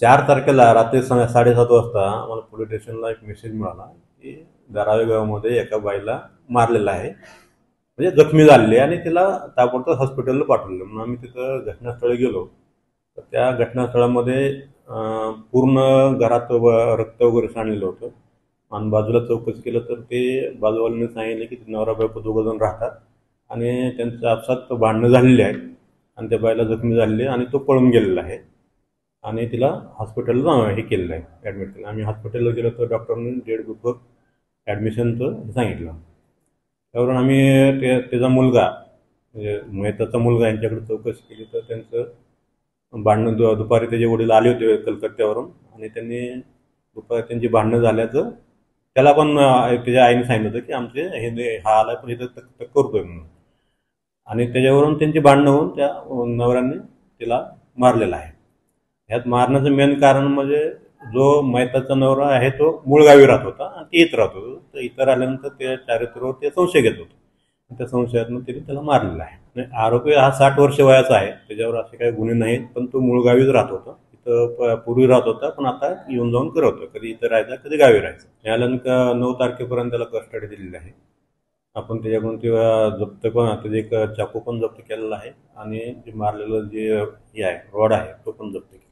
4 तारखेला रात्री 7:30 वाजता आम्हाला पोलीस स्टेशनला एक मेसेज मिळाला की धारावी गावामध्ये एका बाईला मारलेलं आहे, म्हणजे जखमी झालेली आहे आणि तिला ताबडतोब हॉस्पिटलला पाठवलं. म्हणून आम्ही तिथं घटनास्थळी गेलो. तर त्या घटनास्थळामध्ये पूर्ण घरात रक्त वगैरे सांडलेलं होतं आणि बाजूला चौकशी केलं तर ते बाजूवाल्यांनी सांगितलं की नवरा बायको दोघंजण राहतात आणि त्यांचं आपसात भांडणं झालेली आहेत आणि त्या बाईला जखमी झालेली आहे आणि तो पळून गेलेला आहे आणि तिला हॉस्पिटलला हे केलेलं आहे, ॲडमिट केलं. आम्ही हॉस्पिटलला गेलो तर डॉक्टरांनी डेट बिफोर ॲडमिशनचं सांगितलं. त्यावरून आम्ही त्याचा मुलगा म्हणजे मेहताचा मुलगा यांच्याकडे चौकशी केली तर त्यांचं भांडणं दुपारी त्याचे वडील आले होते कलकत्त्यावरून आणि त्यांनी दुपारी त्यांची भांडणं झाल्याचं त्याला पण त्याच्या आईने सांगितलं होतं की आमचे हा आला पण इथं तक करतोय म्हणून. आणि त्याच्यावरून त्यांची भांडणं होऊन त्या नवऱ्याने तिला मारलेलं आहे. ह्यात मारण्याचं मेन कारण म्हणजे जो मैताचा नवरा आहे तो मूळ गावी राहत होता आणि ते इथं राहत होतं. तर इथं राहिल्यानंतर त्या चारित्र्यावर ते संशय घेत होतं. त्या संशयातनं तिने त्याला मारलेलं आहे. आणि आरोपी हा 60 वर्ष वयाचा आहे, त्याच्यावर असे काही गुन्हे नाहीत, पण तो मूळ गावीच राहत होता. इथं पूर्वी राहत होता पण आता येऊन जाऊन करत होता, कधी इथं राहायचा कधी गावी राहायचं. न्यायालयानं 9 तारखेपर्यंत त्याला कस्टडी दिलेली आहे. आपण त्याच्याकडून ते जप्त पण त्याचे एक चाकू पण जप्त केलेला आहे आणि जे मारलेलं जे हे आहे रॉड आहे तो पण जप्त केलेला आहे.